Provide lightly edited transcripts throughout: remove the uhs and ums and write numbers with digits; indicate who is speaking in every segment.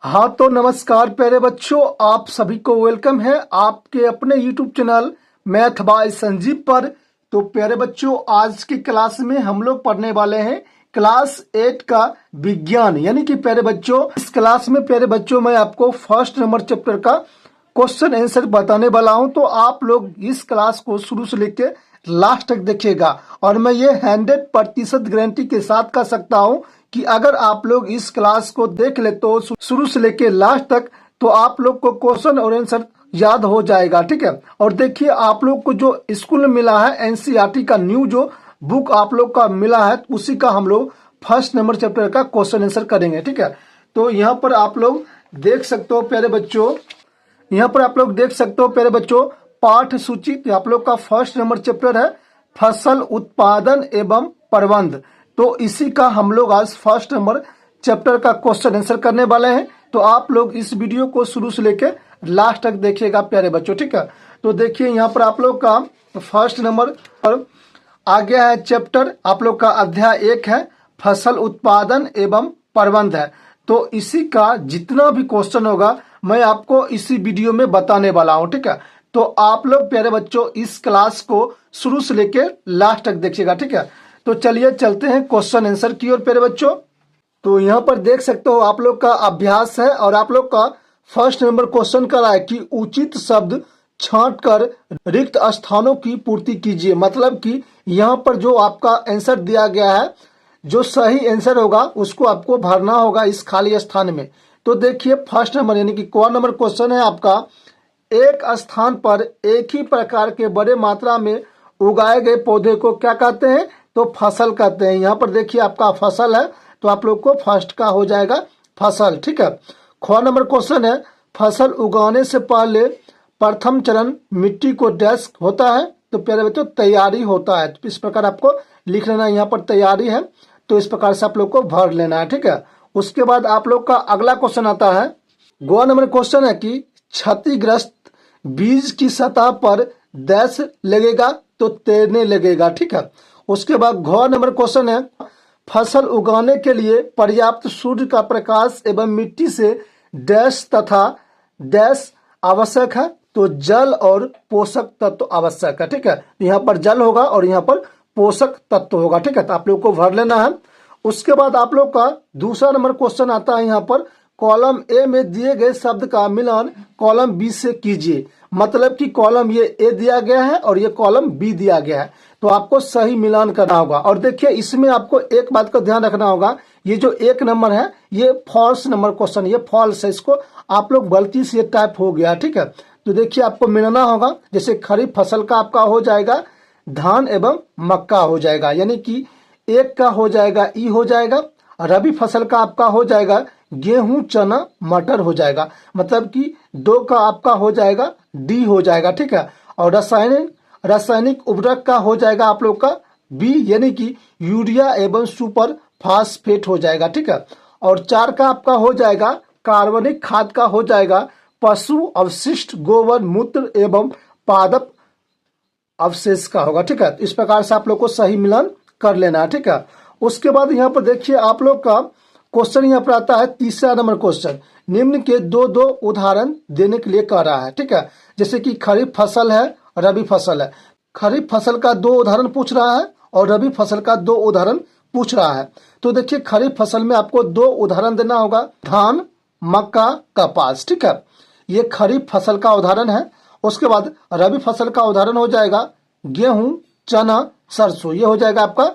Speaker 1: हाँ तो नमस्कार प्यारे बच्चों, आप सभी को वेलकम है आपके अपने YouTube channel math bye Sanjeev पर। तो प्यारे बच्चों, आज की क्लास में हम लोग पढ़ने वाले हैं क्लास 8 का विज्ञान। यानी कि प्यारे बच्चों, इस क्लास में प्यारे बच्चों मैं आपको फर्स्ट नंबर चैप्टर का क्वेश्चन आंसर बताने वाला हूं। तो आप लोग इस क्लास को शुरू से लेकर लास्ट तक देखिएगा और मैं ये 100% गारंटी के साथ कह सकता हूं कि अगर आप लोग इस क्लास को देख ले तो शुरू से लेके लास्ट तक तो आप लोग को क्वेश्चन और आंसर याद हो जाएगा। ठीक है। और देखिए, आप लोग को जो स्कूल में मिला है एनसीईआरटी का न्यू जो बुक आप लोग का मिला है, उसी का हम लोग फर्स्ट नंबर चैप्टर का क्वेश्चन आंसर करेंगे। ठीक है। तो यहाँ पर आप लोग देख सकते हो प्यारे बच्चों, यहाँ पर आप लोग देख सकते हो प्यारे बच्चों, पाठ सूची। तो आप लोग का फर्स्ट नंबर चैप्टर है फसल उत्पादन एवं प्रबंध। तो इसी का हम लोग आज फर्स्ट नंबर चैप्टर का क्वेश्चन आंसर करने वाले हैं। तो आप लोग इस वीडियो को शुरू से लेकर लास्ट तक देखिएगा प्यारे बच्चों। ठीक है। तो देखिए, यहाँ पर आप लोग का फर्स्ट नंबर पर आ गया है चैप्टर, आप लोग का अध्याय 1 है फसल उत्पादन एवं प्रबंध है। तो इसी का जितना भी क्वेश्चन होगा मैं आपको इसी वीडियो में बताने वाला हूँ। ठीक है। तो आप लोग प्यारे बच्चों इस क्लास को शुरू से लेकर लास्ट तक देखिएगा। ठीक है। तो चलिए चलते हैं क्वेश्चन आंसर की ओर प्यारे बच्चों। तो यहाँ पर देख सकते हो आप लोग का अभ्यास है और आप लोग का फर्स्ट नंबर क्वेश्चन कर रहा है कि उचित शब्द छांट कर रिक्त स्थानों की पूर्ति कीजिए। मतलब कि यहाँ पर जो आपका आंसर दिया गया है, जो सही आंसर होगा उसको आपको भरना होगा इस खाली स्थान में। तो देखिए, फर्स्ट नंबर यानी कि क नंबर क्वेश्चन है आपका, एक स्थान पर एक ही प्रकार के बड़े मात्रा में उगाए गए पौधे को क्या कहते हैं? तो फसल कहते हैं। यहाँ पर देखिए आपका फसल है, तो आप लोग को फर्स्ट का हो जाएगा फसल। ठीक है। ख नंबर क्वेश्चन है, फसल उगाने से पहले प्रथम चरण मिट्टी को डैश होता है। तो प्यारे बच्चों तैयारी होता है। तो इस प्रकार आपको लिख लेना है, यहाँ पर तैयारी है तो इस प्रकार से आप लोग को भर लेना है। ठीक है। उसके बाद आप लोग का अगला क्वेश्चन आता है, ग नंबर क्वेश्चन है कि क्षतिग्रस्त बीज की सतह पर डैश लगेगा तो तैरने लगेगा। ठीक है। उसके बाद घ नंबर क्वेश्चन है, फसल उगाने के लिए पर्याप्त सूर्य का प्रकाश एवं मिट्टी से डैश तथा डैश आवश्यक है। तो जल और पोषक तत्व आवश्यक है। ठीक है। यहाँ पर जल होगा और यहाँ पर पोषक तत्व होगा। ठीक है। तो आप लोग को भर लेना है। उसके बाद आप लोग का दूसरा नंबर क्वेश्चन आता है, यहाँ पर कॉलम ए में दिए गए शब्द का मिलान कॉलम बी से कीजिए। मतलब कि कॉलम ये ए दिया गया है और ये कॉलम बी दिया गया है, तो आपको सही मिलान करना होगा। और देखिए, इसमें आपको एक बात का ध्यान रखना होगा, ये जो 1 नंबर है ये फॉल्स नंबर क्वेश्चन, ये फॉल्स है, इसको आप लोग गलती से टाइप हो गया। ठीक है। तो देखिए आपको मिलाना होगा, जैसे खरीफ फसल का आपका हो जाएगा धान एवं मक्का हो जाएगा, यानी कि 1 का हो जाएगा ई हो जाएगा। रबी फसल का आपका हो जाएगा गेहूं चना मटर हो जाएगा, मतलब कि 2 का आपका हो जाएगा डी हो जाएगा। ठीक है। और रासायनिक उर्वरक का हो जाएगा आप लोग का बी, यानी कि यूरिया एवं सुपर फास्फेट हो जाएगा। ठीक है। और 4 का आपका हो जाएगा कार्बनिक खाद का हो जाएगा पशु अवशिष्ट गोबर मूत्र एवं पादप अवशेष का होगा। ठीक है। इस प्रकार से आप लोग को सही मिलान कर लेना है। ठीक है। उसके बाद यहाँ पर देखिए आप लोग का क्वेश्चन यहाँ पर आता है तीसरा नंबर क्वेश्चन, निम्न के दो उदाहरण देने के लिए कह रहा है। ठीक है। जैसे कि खरीफ फसल है रबी फसल है, खरीफ फसल का 2 उदाहरण पूछ रहा है और रबी फसल का 2 उदाहरण पूछ रहा है। तो देखिए, खरीफ फसल में आपको 2 उदाहरण देना होगा, धान मक्का कपास। ठीक है। ये खरीफ फसल का उदाहरण है। उसके बाद रबी फसल का उदाहरण हो जाएगा गेहूं चना सरसों, ये हो जाएगा आपका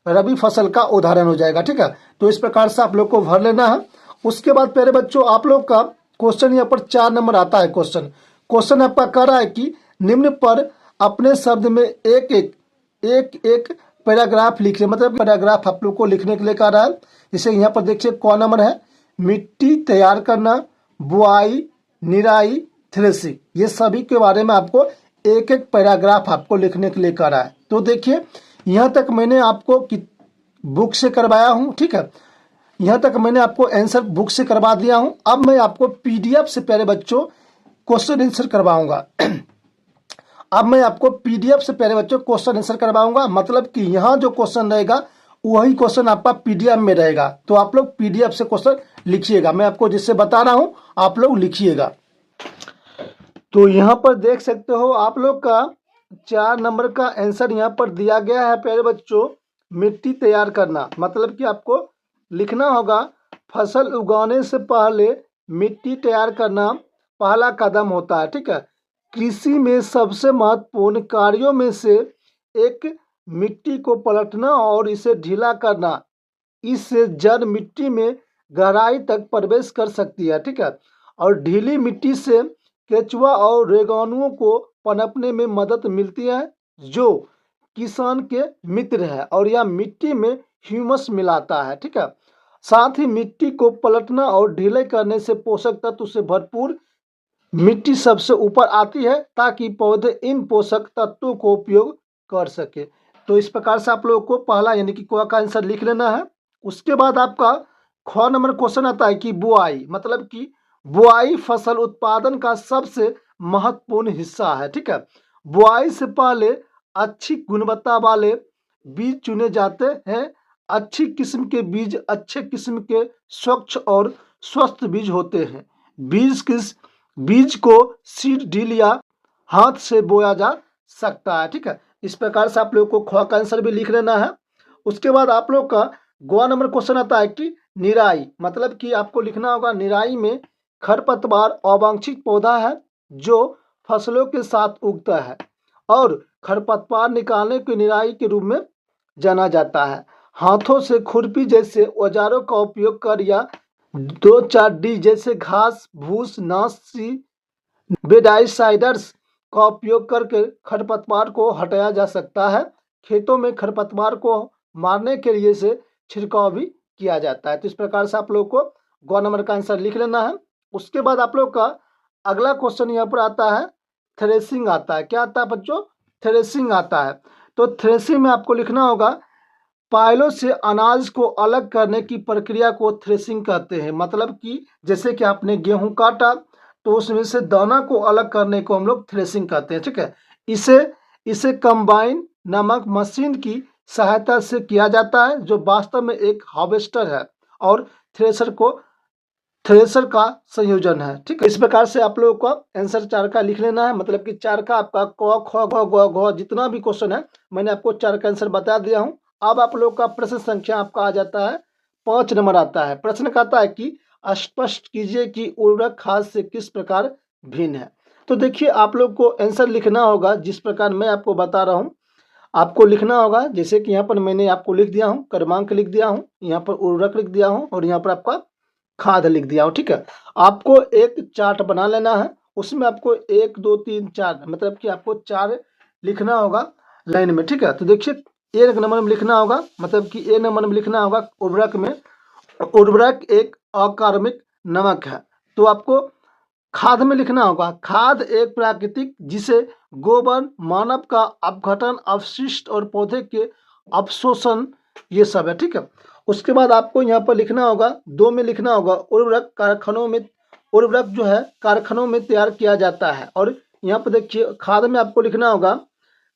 Speaker 1: रबी फसल का उदाहरण हो जाएगा। ठीक है। तो इस प्रकार से आप लोग को भर लेना है। उसके बाद प्यारे बच्चों आप लोग का क्वेश्चन यहाँ पर 4 नंबर आता है। क्वेश्चन आपका कह रहा है कि निम्न पर अपने शब्द में एक पैराग्राफ लिख ले। मतलब पैराग्राफ आप लोग को लिखने के लिए कह रहा है। जैसे यहाँ पर देखिए क नंबर है, मिट्टी तैयार करना, बुआई निराई थ्रेसिंग, ये सभी के बारे में आपको एक पैराग्राफ आपको लिखने के लिए कह रहा है। तो देखिए, यहाँ तक मैंने आपको बुक से करवाया हूँ। ठीक है। यहाँ तक मैंने आपको आंसर बुक से करवा दिया हूँ। अब मैं आपको पीडीएफ से प्यारे बच्चों क्वेश्चन आंसर करवाऊंगा। अब मैं आपको पीडीएफ से प्यारे बच्चों क्वेश्चन आंसर करवाऊंगा। मतलब कि यहाँ जो क्वेश्चन रहेगा वही क्वेश्चन आपका पीडीएफ में रहेगा। तो आप लोग पीडीएफ से क्वेश्चन लिखिएगा, मैं आपको जिससे बता रहा हूँ आप लोग लिखिएगा। तो यहाँ पर देख सकते हो आप लोग का 4 नंबर का आंसर यहाँ पर दिया गया है प्यारे बच्चों। मिट्टी तैयार करना मतलब कि आपको लिखना होगा फसल उगाने से पहले मिट्टी तैयार करना पहला कदम होता है। ठीक है, कृषि में सबसे महत्वपूर्ण कार्यों में से एक मिट्टी को पलटना और इसे ढीला करना। इससे जड़ मिट्टी में गहराई तक प्रवेश कर सकती है। ठीक है, और ढीली मिट्टी से केचुआ और रोगाणुओं को पनपने में मदद मिलती है, जो किसान के मित्र है और यह मिट्टी में ह्यूमस मिलाता है। ठीक है, साथ ही मिट्टी को पलटना और ढीले करने से पोषक तत्व से भरपूर मिट्टी सबसे ऊपर आती है, ताकि पौधे इन पोषक तत्वों को उपयोग कर सके। तो इस प्रकार से आप लोगों को पहला यानी कि क का आंसर लिख लेना है। उसके बाद आपका ख नंबर क्वेश्चन आता है कि बुआई मतलब कि बुआई फसल उत्पादन का सबसे महत्वपूर्ण हिस्सा है। ठीक है, बुआई से पहले अच्छी गुणवत्ता वाले बीज चुने जाते हैं। अच्छी किस्म के बीज अच्छे किस्म के स्वच्छ और स्वस्थ बीज होते हैं। बीज को सीड ड्रिल या हाथ से बोया जा सकता है। ठीक है, इस प्रकार से आप लोग को ख का आंसर भी लिख लेना है। उसके बाद आप लोग का ग नंबर क्वेश्चन आता है कि निराई मतलब कि आपको लिखना होगा निराई में खरपतवार अवांछित पौधा है जो फसलों के साथ उगता है और खरपतवार निकालने की निराई के रूप में जाना जाता है। हाथों से खुरपी जैसे औजारों का उपयोग कर या 2,4-D जैसे घास भूस नासी वेडाइसाइडर्स का उपयोग करके खरपतवार को हटाया जा सकता है। खेतों में खरपतवार को मारने के लिए से छिड़काव भी किया जाता है। तो इस प्रकार से आप लोग को ग नंबर का आंसर लिख लेना है। उसके बाद आप लोग का अगला क्वेश्चन यहाँ पर आता है थ्रेसिंग आता है। क्या आता है बच्चों? थ्रेसिंग आता है। तो थ्रेसिंग में आपको लिखना होगा पायलों से अनाज को अलग करने की प्रक्रिया को थ्रेसिंग कहते हैं। मतलब कि जैसे कि आपने गेहूं काटा तो उसमें से दाना को अलग करने को हम लोग थ्रेसिंग कहते हैं। ठीक है, इसे कंबाइन नामक मशीन की सहायता से किया जाता है, जो वास्तव में एक हार्वेस्टर है और थ्रेसर का संयोजन है। ठीक है, इस प्रकार से आप लोगों का आंसर 4 का लिख लेना है। मतलब कि 4 का आपका क ख ग घ जितना भी क्वेश्चन है मैंने आपको 4 का आंसर बता दिया हूँ। अब आप लोग का प्रश्न संख्या आपका आ जाता है 5 नंबर आता है। प्रश्न कहता है कि स्पष्ट कीजिए कि उर्वरक खाद से किस प्रकार भिन्न है। तो देखिए आप लोग को आंसर लिखना होगा जिस प्रकार मैं आपको बता रहा हूँ। आपको लिखना होगा जैसे कि यहाँ पर मैंने आपको लिख दिया हूँ, क्रमांक लिख दिया हूँ, यहाँ पर उर्वरक लिख दिया हूँ और यहाँ पर आपका खाद लिख दिया हूँ। ठीक है, आपको एक चार्ट बना लेना है। उसमें आपको 1 2 3 4 मतलब कि आपको 4 लिखना होगा लाइन में। ठीक है, तो देखिए ए नंबर में लिखना होगा मतलब कि ए नंबर में लिखना होगा उर्वरक में। उर्वरक एक अकार्बनिक नमक है। तो आपको खाद में लिखना होगा खाद एक प्राकृतिक जिसे गोबर मानव का अपघटन अपशिष्ट और पौधे के अवशोषण ये सब है। ठीक है, उसके बाद आपको यहाँ पर लिखना होगा 2 में लिखना होगा उर्वरक जो है कारखानों में तैयार किया जाता है। और यहाँ पर देखिए खाद में आपको लिखना होगा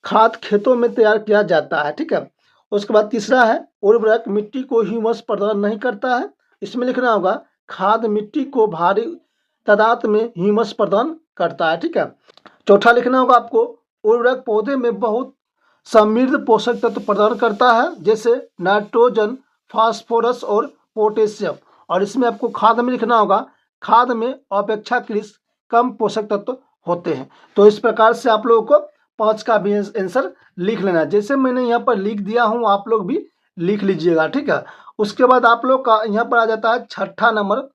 Speaker 1: खाद खेतों में तैयार किया जाता है। ठीक है, उसके बाद तीसरा है उर्वरक मिट्टी को ह्यूमस प्रदान नहीं करता है। इसमें लिखना होगा खाद मिट्टी को भारी तादाद में ह्यूमस प्रदान करता है। ठीक है, चौथा लिखना होगा आपको उर्वरक पौधे में बहुत समृद्ध पोषक तत्व प्रदान करता है, जैसे नाइट्रोजन फास्फोरस और पोटेशियम। और इसमें आपको खाद में लिखना होगा खाद में अपेक्षाकृत कम पोषक तत्व होते हैं। तो इस प्रकार से आप लोगों को 5 का भी आंसर लिख लेना है। जैसे मैंने यहाँ पर लिख दिया हूँ आप लोग भी लिख लीजिएगा। ठीक है, उसके बाद आप लोग का यहाँ पर आ जाता है 6ठा नंबर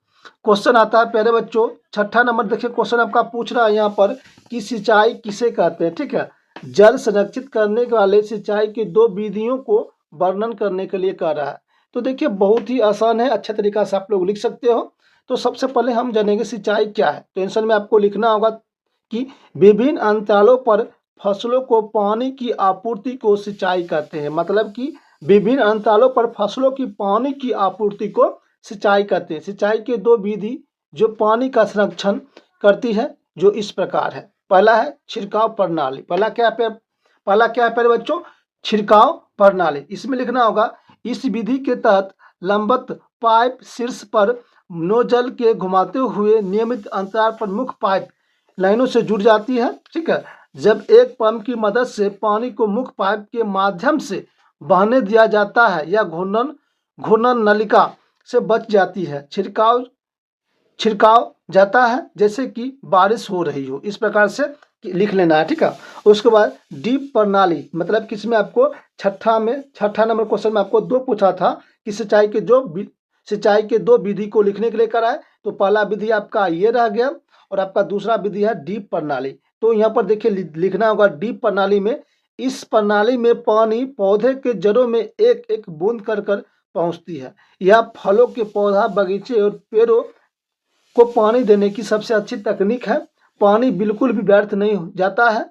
Speaker 1: क्वेश्चन आता है प्यारे बच्चों। 6ठा नंबर देखिए क्वेश्चन आपका पूछ रहा है यहाँ पर कि सिंचाई किसे कहते हैं। ठीक है, जल संरक्षित करने वाले सिंचाई की 2 विधियों को वर्णन करने के लिए कह रहा है। तो देखिए बहुत ही आसान है, अच्छा तरीका से आप लोग लिख सकते हो। तो सबसे पहले हम जानेंगे सिंचाई क्या है। तो आंसर में आपको लिखना होगा कि विभिन्न अंतरालों पर फसलों को पानी की आपूर्ति को सिंचाई कहते हैं। मतलब कि विभिन्न अंतरालों पर फसलों की पानी की आपूर्ति को सिंचाई कहते हैं। सिंचाई के 2 विधि जो पानी का संरक्षण करती है जो इस प्रकार है। पहला है छिड़काव प्रणाली। पहला क्या है प्यारे बच्चों? छिड़काव प्रणाली। इसमें लिखना होगा इस विधि के तहत लंबवत पाइप शीर्ष पर नोजल के घुमाते हुए नियमित अंतराल पर मुख्य पाइप लाइनों से जुड़ जाती है। ठीक है, जब एक पंप की मदद से पानी को मुख्य पाइप के माध्यम से बहने दिया जाता है या घूर्णन घूर्णन नलिका से बच जाती है, छिड़काव जाता है जैसे कि बारिश हो रही हो, इस प्रकार से लिख लेना है। ठीक है, उसके बाद डीप प्रणाली मतलब कि इसमें आपको छठा नंबर क्वेश्चन में आपको 2 पूछा था कि सिंचाई के 2 विधि को लिखने के लिए कराए। तो पहला विधि आपका ये रह गया और आपका दूसरा विधि है डीप प्रणाली। तो यहाँ पर देखिए लिखना होगा डीप प्रणाली में, इस प्रणाली में पानी पौधे के जड़ों में एक एक बूंद कर पहुँचती है। यह फलों के पौधा, बगीचे और पेड़ों को पानी देने की सबसे अच्छी तकनीक है। पानी बिल्कुल भी व्यर्थ नहीं जाता है।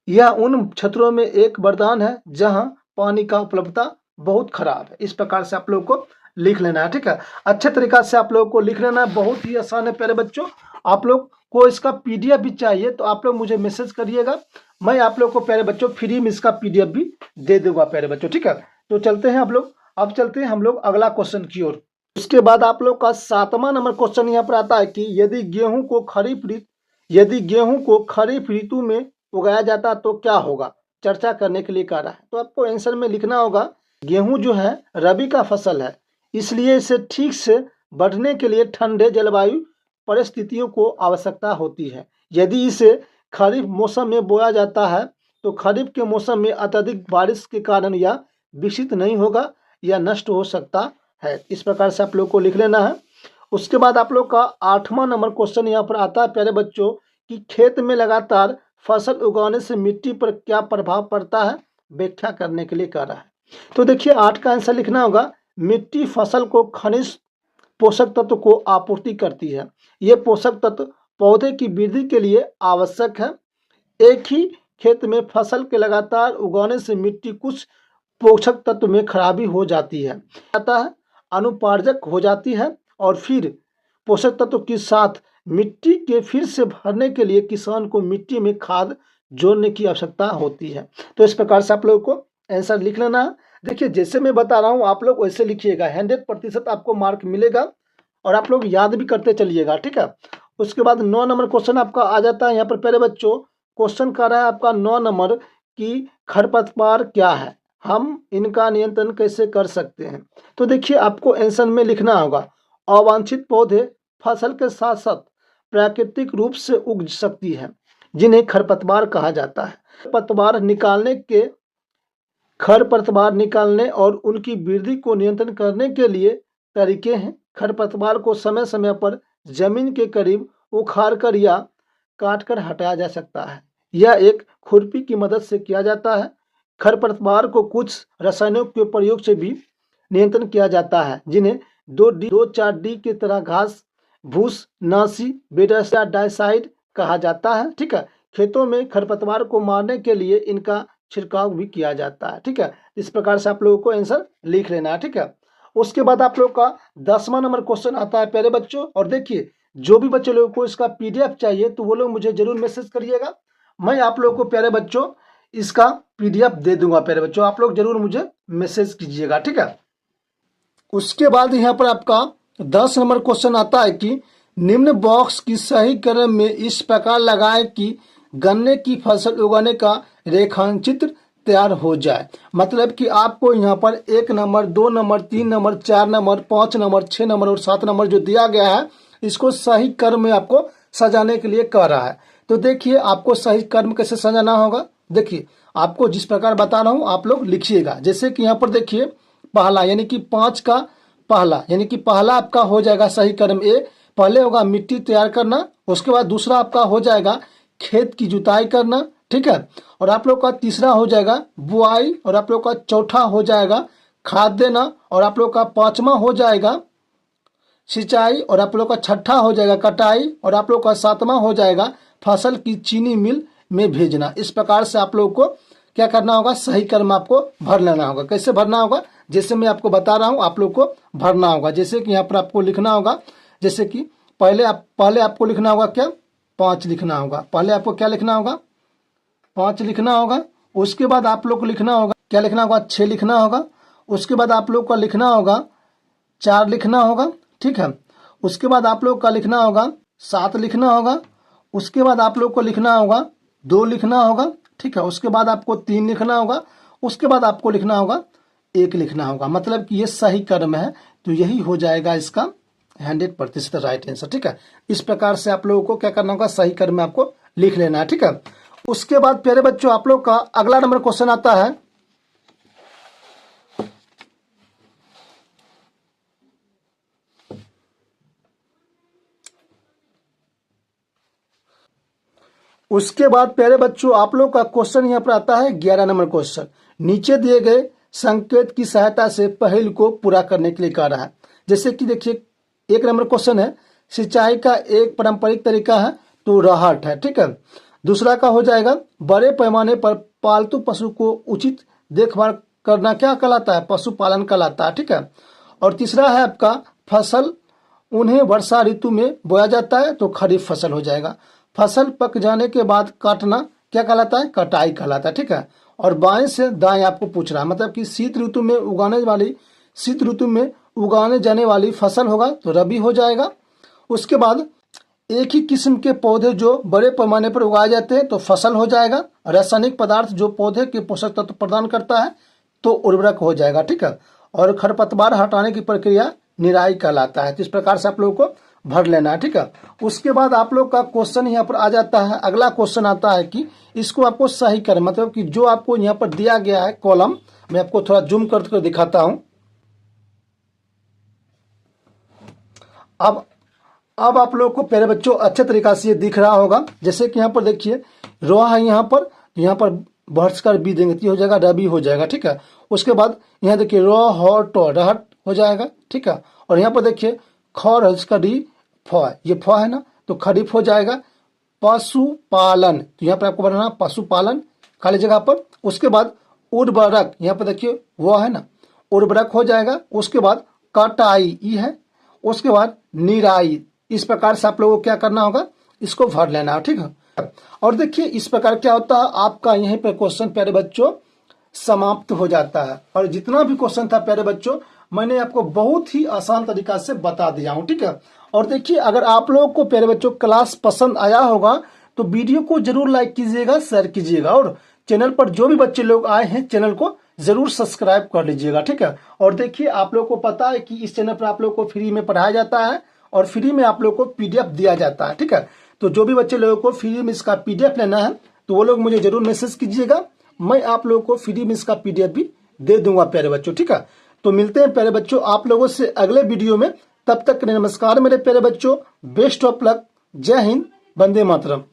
Speaker 1: यह उन क्षेत्रों में एक वरदान है जहां पानी का उपलब्धता बहुत खराब है। इस प्रकार से आप लोगों को लिख लेना है। ठीक है, अच्छे तरीका से आप लोगों को लिख लेना है, बहुत ही आसान है प्यारे बच्चों। आप लोग को इसका पीडीएफ भी चाहिए तो आप लोग मुझे मैसेज करिएगा, मैं आप लोग को प्यारे बच्चों फ्री में इसका पीडीएफ भी दे दूंगा प्यारे बच्चों। ठीक है, तो चलते हैं अब चलते हैं हम लोग अगला क्वेश्चन की ओर। उसके बाद आप लोग का 7वां नंबर क्वेश्चन यहाँ पर आता है कि यदि गेहूं को खरीफ ऋतु में उगाया जाता तो क्या होगा, चर्चा करने के लिए कह रहा है। तो आपको आंसर में लिखना होगा गेहूं जो है रबी का फसल है, इसलिए इसे ठीक से बढ़ने के लिए ठंडे जलवायु परिस्थितियों को आवश्यकता होती है। यदि इसे खरीफ मौसम में बोया जाता है तो खरीफ के मौसम में अत्यधिक बारिश के कारण यह विकसित नहीं होगा या नष्ट हो सकता है। इस प्रकार से आप लोग को लिख लेना है। उसके बाद आप लोग का 8वां नंबर क्वेश्चन यहाँ पर आता है प्यारे बच्चों कि खेत में लगातार फसल उगाने से मिट्टी पर क्या प्रभाव पड़ता है, व्याख्या करने के लिए कह रहा है। तो देखिए 8 का आंसर लिखना होगा मिट्टी फसल को खनिज पोषक तत्व को आपूर्ति करती है। ये पोषक तत्व पौधे की वृद्धि के लिए आवश्यक है। एक ही खेत में फसल के लगातार उगाने से मिट्टी कुछ पोषक तत्व में खराबी हो जाती है, अनुपार्जक हो जाती है और फिर पोषक तत्व के साथ मिट्टी के फिर से भरने के लिए किसान को मिट्टी में खाद जोड़ने की आवश्यकता होती है। तो इस प्रकार से आप लोगों को आंसर लिख लेना है। देखिए जैसे मैं बता रहा हूँ आप लोग वैसे लिखिएगा, 100% आपको मार्क मिलेगा और आप लोग याद भी करते चलिएगा। ठीक है, उसके बाद 9 नंबर क्वेश्चन आपका आ जाता है यहाँ पर प्यारे बच्चों। क्वेश्चन कर रहा है आपका 9 नंबर की खरपतवार क्या है, हम इनका नियंत्रण कैसे कर सकते हैं। तो देखिए आपको आंसर में लिखना होगा अवांछित पौधे फसल के साथ साथ प्राकृतिक रूप से उग सकती है जिन्हें खरपतवार कहा जाता है। खरपतवार निकालने और उनकी वृद्धि को नियंत्रण करने के लिए तरीके हैं। खरपतवार को समय समय पर जमीन के करीब उखाड़कर या काटकर हटाया जा सकता है। यह एक खुरपी की मदद से किया जाता है। खरपतवार को कुछ रसायनों के प्रयोग से भी नियंत्रण किया जाता है जिन्हें 2,4-D की तरह घास भूस नासी बेडासा डाइसाइड कहा जाता है। ठीक है, खेतों में खरपतवार को मारने के लिए इनका छिड़काव भी किया जाता है। ठीक है, इस प्रकार से आप लोगों को आंसर लिख लेना है। ठीक है, उसके बाद आप लोग का 10वां नंबर क्वेश्चन आता है प्यारे बच्चों। और देखिए जो भी बच्चे लोगों को इसका पीडीएफ चाहिए तो वो लोग मुझे जरूर मैसेज करिएगा, मैं आप लोगों को प्यारे बच्चों इसका पीडीएफ दे दूंगा। प्यारे बच्चों आप लोग जरूर मुझे मैसेज कीजिएगा। ठीक है, उसके बाद यहाँ पर आपका 10 नंबर क्वेश्चन आता है कि निम्न बॉक्स की सही क्रम में इस प्रकार लगाएं कि गन्ने की फसल उगाने का रेखाचित्र तैयार हो जाए। मतलब कि आपको यहाँ पर 1 number 2 number 3 number 4 number 5 number 6 number और 7 नंबर जो दिया गया है इसको सही क्रम में आपको सजाने के लिए कह रहा है। तो देखिए आपको सही क्रम कैसे सजाना होगा, देखिए आपको जिस प्रकार बता रहा हूँ आप लोग लिखिएगा। जैसे कि यहाँ पर देखिए पहला यानी कि 5 का पहला यानी कि पहला आपका हो जाएगा सही क्रम ए, पहले होगा मिट्टी तैयार करना, उसके बाद दूसरा आपका हो जाएगा खेत की जुताई करना। ठीक है, और आप लोग का तीसरा हो जाएगा बुआई और आप लोग का चौथा हो जाएगा खाद देना और आप लोग का 5वां हो जाएगा सिंचाई और आप लोग का 6ठा हो जाएगा कटाई और आप लोग का 7वां हो जाएगा फसल की चीनी मिल में भेजना। इस प्रकार से आप लोग को क्या करना होगा, सही क्रम आपको भर लेना होगा। कैसे भरना होगा, जैसे मैं आपको बता रहा हूँ आप लोग को भरना होगा। जैसे कि यहाँ पर आपको लिखना होगा, जैसे कि पहले आपको लिखना होगा क्या 5 लिखना होगा, पहले आपको क्या लिखना होगा 5 लिखना होगा। उसके बाद आप लोग को लिखना होगा क्या लिखना होगा 6 लिखना होगा। उसके बाद आप लोग का लिखना होगा 4 लिखना होगा, ठीक है। उसके बाद आप लोग का लिखना होगा 7 लिखना होगा। उसके बाद आप लोग को लिखना होगा 2 लिखना होगा, ठीक है। उसके बाद आपको 3 लिखना होगा। उसके बाद आपको लिखना होगा 1 लिखना होगा। मतलब कि ये सही क्रम है, तो यही हो जाएगा इसका 100% राइट आंसर, ठीक है। इस प्रकार से आप लोगों को क्या करना होगा, सही क्रम में आपको लिख लेना है, ठीक है। उसके बाद प्यारे बच्चों आप लोग का अगला नंबर क्वेश्चन आता है। उसके बाद प्यारे बच्चों आप लोग का क्वेश्चन यहाँ पर आता है 11 नंबर क्वेश्चन। नीचे दिए गए संकेत की सहायता से पहेली को पूरा करने के लिए कह रहा है। जैसे कि देखिए 1 नंबर क्वेश्चन है, सिंचाई का एक पारंपरिक तरीका है तो रहट है, ठीक है। दूसरा का हो जाएगा बड़े पैमाने पर पालतू पशु को उचित देखभाल करना क्या कहलाता है, पशुपालन कहलाता है, ठीक है। और तीसरा है आपका फसल उन्हें वर्षा ऋतु में बोया जाता है तो खरीफ फसल हो जाएगा। फसल पक जाने के बाद काटना क्या कहलाता है, कटाई कहलाता है, ठीक है। और बाएं से दाएं आपको पूछ रहा है, मतलब कि शीत ऋतु में उगाने जाने वाली फसल होगा तो रबी हो जाएगा। उसके बाद एक ही किस्म के पौधे जो बड़े पैमाने पर उगाए जाते हैं तो फसल हो जाएगा। रासायनिक पदार्थ जो पौधे के पोषक तत्व प्रदान करता है तो उर्वरक हो जाएगा, ठीक है। और खरपतवार हटाने की प्रक्रिया निराई कहलाता है। तो इस प्रकार से आप लोगों को भर लेना है, ठीक है। उसके बाद आप लोग का क्वेश्चन यहाँ पर आ जाता है, अगला क्वेश्चन आता है कि इसको आपको सही करें, मतलब कि जो आपको यहाँ पर दिया गया है कॉलम, मैं आपको थोड़ा जूम कर दिखाता हूं। अब आप लोग को प्यारे बच्चों अच्छे तरीका से ये दिख रहा होगा। जैसे कि यहाँ पर देखिए रो है, यहाँ पर भर्स कर बी देंगे तो हो जाएगा रबी हो जाएगा, ठीक है। उसके बाद यहाँ देखिए रो हो टो रहट हो जाएगा, ठीक है। और यहाँ पर देखिए खर का डी फ, ये फ है ना तो खरीफ हो जाएगा। पशुपालन तो यहाँ पर आपको बनाना पशुपालन खाली जगह पर। उसके बाद उर्वरक यहाँ पर देखिए वो है ना, उर्वरक हो जाएगा। उसके बाद कटाई ई है। उसके बाद निराई। इस प्रकार से आप लोगों को क्या करना होगा, इसको भर लेना है, ठीक है। और देखिए इस प्रकार क्या होता है, आपका यहीं पर क्वेश्चन प्यारे बच्चों समाप्त हो जाता है। और जितना भी क्वेश्चन था प्यारे बच्चों मैंने आपको बहुत ही आसान तरीका से बता दिया हूं, ठीक है। और देखिए अगर आप लोगों को प्यारे बच्चों क्लास पसंद आया होगा तो वीडियो को जरूर लाइक कीजिएगा, शेयर कीजिएगा। और चैनल पर जो भी बच्चे लोग आए हैं चैनल को जरूर सब्सक्राइब कर लीजिएगा, ठीक है। और देखिए आप लोग को पता है कि इस चैनल पर आप लोग को फ्री में पढ़ाया जाता है और फ्री में आप लोग को PDF दिया जाता है, ठीक है। तो जो भी बच्चे लोगों को फ्री में इसका PDF लेना है तो वो लोग मुझे जरूर मैसेज कीजिएगा, मैं आप लोगों को फ्री में इसका PDF भी दे दूंगा प्यारे बच्चों, ठीक है। तो मिलते हैं प्यारे बच्चों आप लोगों से अगले वीडियो में। तब तक नमस्कार मेरे प्यारे बच्चों, बेस्ट ऑफ लक, जय हिंद, वंदे मातरम।